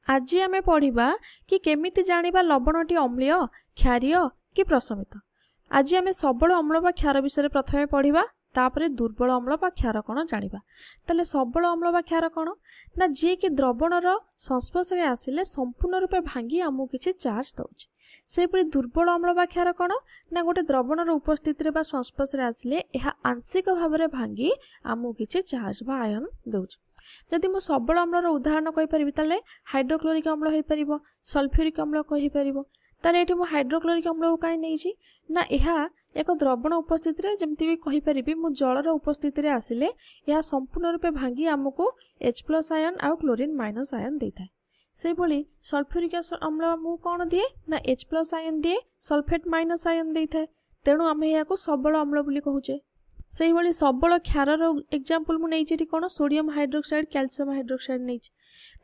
आज आमे पढ़िबा कि केमिति जानिबा लवणटी अम्लीय क्षारीय कि प्रशमित। आज आमे सबल अम्ल बा क्षार विषय प्रथमे पढ़िबा, तापरे दुर्बल अम्ल बा क्षार कण जानिबा। ताले सबल अम्ल बा क्षार कण ना जे कि द्रवणर संस्पर्श रे आसिले संपूर्ण रूपे भांगी आमु किछि चार्ज दउछि। सेपरि दुर्बल अम्ल बा क्षार कण ना गोटे द्रवणर उपस्थिति रे बा संस्पर्श रे आसिले एहा आंशिक भाबरे भांगी आमु किछि चार्ज बा आयन दउछि। जदि मो सबल अम्लर उदाहरण कहि परिबि ताले हाइड्रोक्लोरिक अम्ल होई परिबो, सल्फ्यूरिक अम्ल कहि परिबो। ताले एठी मो हाइड्रोक्लोरिक अम्ल को काई नैछि ना एहा एक द्रवण उपस्थिति रे जेमति भी कहि परिबि मो जलर उपस्थिति रे आसिले एहा संपूर्ण रूपे भांगी हमकु H+ आयन आ क्लोरीन माइनस आयन देइथाय। से भली सल्फ्यूरिक अम्ल मु कोन दिए ना H+ आयन दिए, सल्फेट माइनस आयन देइथाय। तेणु आमे एहा को सबल अम्ल बोली कहूचे। सेही भली सबल क्षारर एग्जांपल मु नैछि कोन सोडियम हाइड्रोक्साइड, कैल्शियम हाइड्रोक्साइड नैछि।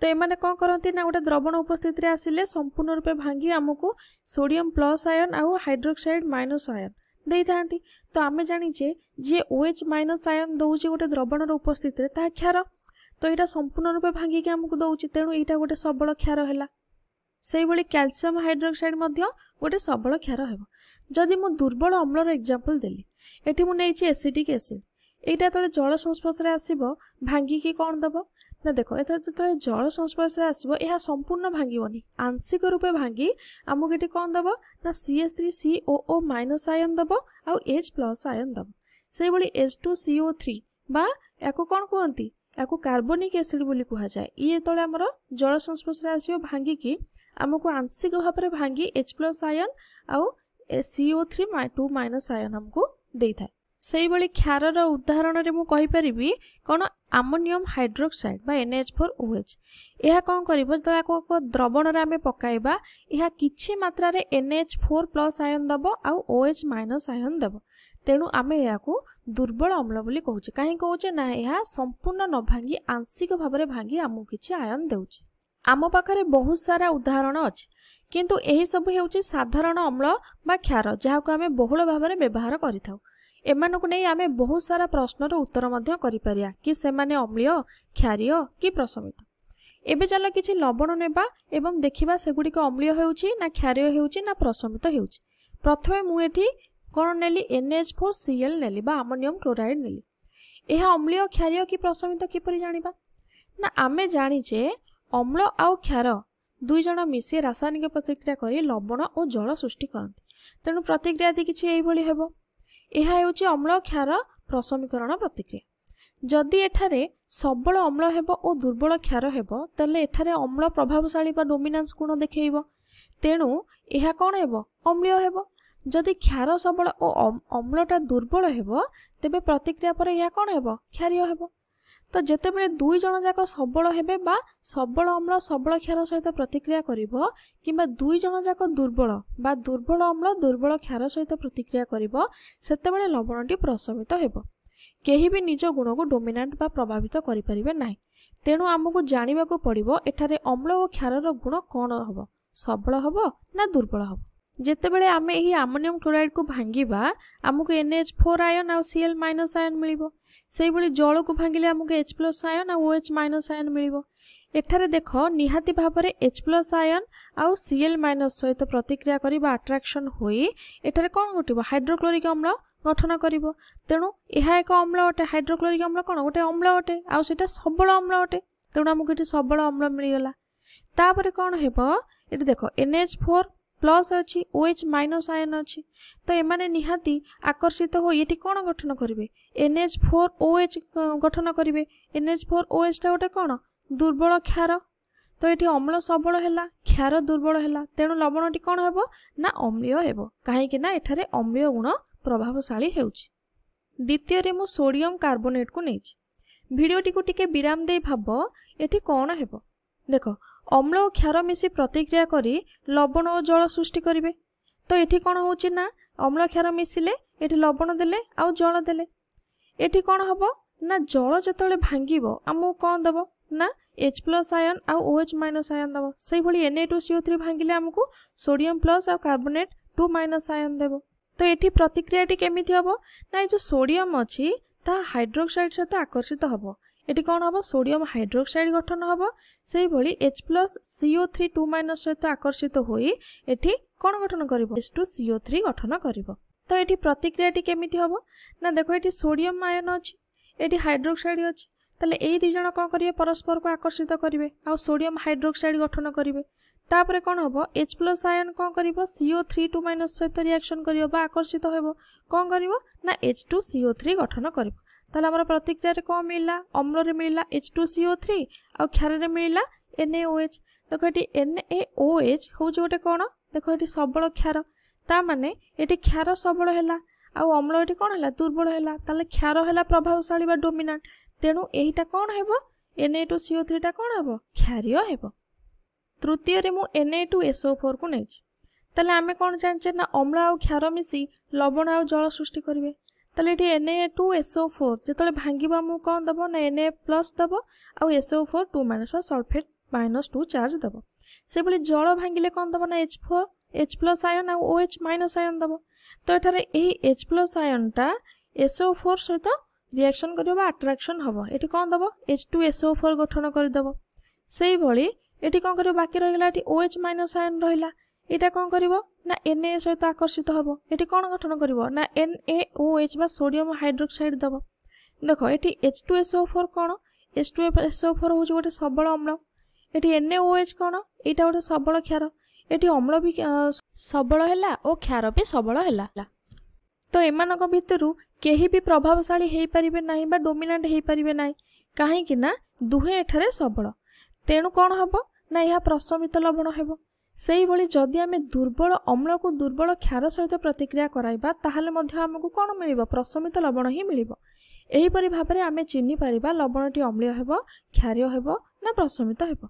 तो एमाने कोन करंती ना गोटे द्रवण उपस्थिति रे आसिले संपूर्ण रूपे भांगी हमकु सोडियम प्लस आयन आ हाइड्रोक्साइड माइनस आयन देइथांती। तो आमे जानिचे जे OH माइनस आयन दउछि गोटे द्रवणर उपस्थिति रे ता क्षार। तो एटा संपूर्ण रूपे भांगी के हमकु दउछि, तेणु एटा गोटे सबल क्षार हैला। सेही भली कैल्शियम हाइड्रोक्साइड मध्य गोटे सबल क्षार हेबो। जदि मु दुर्बल अम्लर एग्जांपल देली, एठी मु नैछि एसिटिक एसिड। एटा तले जल संस्पर्श रे आसीबो भांगी के कोन दबो ना देखो एता तले जल संस्पर्श रे आसीबो एहा संपूर्ण भांगीबनी, आंशिक रूपे भांगी हमु केटी कोन दबो ना CH3COO माइनस आयन दबो आ H+ आयन दबो। सेही भली H2CO3 बा याको कोन कहंती, याको कार्बनिक एसिड बोली कहा जाय। ये तले हमर जल संस्पर्श रे आसीबो भांगी की हमकु आंशिक भाबरे भांगी H+ आयन आ CO3 माइनस आयन हमकु देइथाय। सेही भली क्षारर उदाहरण रे मु कहि परिबि कोन अमोनियम हाइड्रोक्साइड बा NH4OH। एहा कोन करिवो त याको द्रवण रे हमें पकाइबा, एहा किछि मात्रा रे NH4+ आयन दबो आ OH माइनस आयन दबो। तेणु आमे याको दुर्बल अम्ल बोली कहूचे। काहे कहूचे ना एहा संपूर्ण न भांगी आंशिक भाबरे भांगी हमु किछि आयन देउछि। आम पाखरे बहुत सारा उदाहरण अछि, किंतु एही सब हेउछि साधारण अम्ल बा क्षार जाहाको आमे बहुल भाबरे व्यवहार करिथाउ। एमानकु नै आमे बहुत सारा प्रश्नर उत्तर मध्य करि परिया कि सेमाने अम्लीय क्षारीय कि प्रशमित। एबे चलो किछि लवण नेबा एवं देखिबा सेगुडी को अम्लीय हेउछि ना क्षारीय हेउछि ना प्रशमित हेउछि। प्रथमे मु एठी कोन नेली NH4Cl नेली बा अमोनियम क्लोराइड नेली। एहा अम्लीय क्षारीय कि प्रशमित किपरि जानिबा ना आमे जानिचे अम्ल आ क्षार दुई जण मिसी रासायनिक प्रतिक्रिया करी लवण और जल सृष्टि करंती। तेणु प्रतिक्रिया दी किछि एही भली हेबो। एहा हेउछि अम्ल क्षार प्रशमीकरण प्रतिक्रिया। जदि एठारे सबल अम्ल हेबो और दुर्बल क्षार हेबो तले एठारे अम्ल प्रभावशाली बा डोमिनेंस गुण देखैबो। तेणु एहा कोन हेबो अम्लीय हेबो। जदि क्षार सबल और अम्लटा दुर्बल हेबो तेबे प्रतिक्रिया पर एहा कोन हेबो क्षारीय हेबो। तो जेतेबेले दुई जण जाक सबल हेबे बा सबल अम्ल सबल क्षार सहित प्रतिक्रिया करिवो किबा दुई जण जाक दुर्बल बा दुर्बल अम्ल दुर्बल क्षार सहित प्रतिक्रिया करिवो सेतेबेले लवणटी प्रशमित हेबो। केही भी निज गुण को डोमिनेंट बा प्रभावित करि परिबे नाही। तेणु हमकु जानिबा को पड़िबो एठारे अम्ल और क्षारर गुण कोन हबो, सबल हबो ना दुर्बल हबो। जेतेबेले आमे एही अमोनियम क्लोराइड को भांगीबा हमकु NH4 आयन आ Cl माइनस आयन मिलिबो। सेही भली जल को भांगिले हमकु H+ आयन आ OH माइनस आयन मिलिबो। एठारे देखो निहाती भाबरे H+ आयन आ Cl माइनस सहित प्रतिक्रिया करिबा अट्रैक्शन होई एठारे कोन घटिबो हाइड्रोक्लोरिक अम्ल गठन करिबो। तेणु एहा एक अम्ल अटे। हाइड्रोक्लोरिक अम्ल कोन गोटे अम्ल अटे आ सेटा सबल अम्ल अटे। तेणु हमकु एठी सबल अम्ल मिलि गेला। तापरे कोन हेबो एठी देखो NH4 प्लस अच्छी OH माइनस आयन अच्छी। तो एमाने निहाती आकर्षित हो ये कौन गठन करेंगे NH4OH गठन करेंगे। NH4OH टा गोटे कौन दुर्बल क्षार। तो ये अम्ल सबल है क्षार दुर्बल है। तेणु लवणटी कौन हेबो ना अम्लीय हेबो। कहीं ना एठारे अम्लीय गुण प्रभावशाली हेउछि। द्वितीय रे मु सोडियम कार्बोनेट को नेछि। भिडियोटी को टिके विराम दे भाबो एठी कौन हेबो। देखो अम्ल और क्षार मिसी प्रतिक्रिया करी लवण और जल सृष्टि करिवे। तो एठी कौन होछि ना अम्ल क्षार मिसिले एठी लवण देले आ जल देले। एठी कौन हबो ना जल जतले भांगिबो हमु कौन दबो ना H+ आयन आ OH माइनस आयन दबो। सेही भली Na2CO3 भांगिले हमकु सोडियम प्लस आ कार्बोनेट 2 माइनस आयन देबो। तो एठी प्रतिक्रियाटी केमिति हबो ना जो सोडियम अछि ता हाइड्रोक्साइड सहित आकर्षित हबो। एटी कौन हम सोडियम हाइड्रोक्साइड गठन हम से भली H+CO3 2- सहित आकर्षित होई एठी कौन गठन करिवो H2CO3 गठन करिवो। तो ये प्रतिक्रियाटी केमिति हम ना देखो ये सोडियम आयन अच्छी ये हाइड्रोक्साइड अच्छी ताले यही दी जन कौन करेंगे परस्पर को आकर्षित करेंगे आ सोडियम हाइड्रोक्साइड गठन करेंगे तापर कौन हम H+ आयन कौन कर CO3 2- सहित रिएक्शन कर आकर्षित हो कौन कर ना H2CO3 गठन कर आम प्रतिक्रिया कौन मिलला अम्ल रे मिलला H2CO3 आ क्षार रे मिलला NaOH। देखो ये NaOH हूँ गोटे कौन देखो ये सबल क्षार ता माने ये क्षार सबल है आउ अम्ल ये कौन है दुर्बल है ताले क्षार है प्रभावशाली बा डोमिनांट तेणु यहीटा कौन हेबो Na2CO3 टा कौन हेबो क्षारीय हेबो। तृतीय रे मु Na2SO4 को नै ताले आमे कौन जानचे ना अम्ल आउ क्षार मिसी लवण आउ जल सृष्टि करिवे ताले एठी Na2SO4 जेतले भांगीबा मु कौन दबो ना Na+ दबो आउ SO4 2- सल्फेट -2 चार्ज दबो से बली जल भांगिले कौन दबो ना H+ आयन आ OH- आयन दबो। तो एठारे एही H+ आयन टा SO4 सहित रिएक्शन करियो बा अट्रैक्शन हबो एठी कौन दबो H2SO4 गठन कर दबो सेही भली एठी कौन करियो बाकी रहिला एठी OH- आयन रहिला एटा कौन करिवो ना Na सहित आकर्षित हबो एठी कौन गठन करिवो ना NaOH बा सोडियम हाइड्रोक्साइड दबो। देखो एठी H2SO4 कौन H2SO4 होउछ गोटे सबल अम्ल एठी NaOH कौन एटा गोटे सबल क्षार एठी अम्ल भी सबल हैला और क्षार भी सबल हैला। तो एमानक भितरु केही भी प्रभावशाली हेई परिबे नाही बा डोमिनेंट हेई परिबे नाही काहे कि ना दुहे एठारे सबल तेणु कौन हबो ना यह प्रशमित लवण हेबो। सेही भली जदि आमे दुर्बल अम्ल को दुर्बल क्षार सहित प्रतिक्रिया कराइबा ताहाले मध्ये हमकु कौन मिलिबो प्रशमित लवण ही मिलिबो। एही परि भाबरे आमे चिन्हि परिबा लवणटी अम्लीय हेबो क्षारीय हेबो ना प्रशमित हेबो।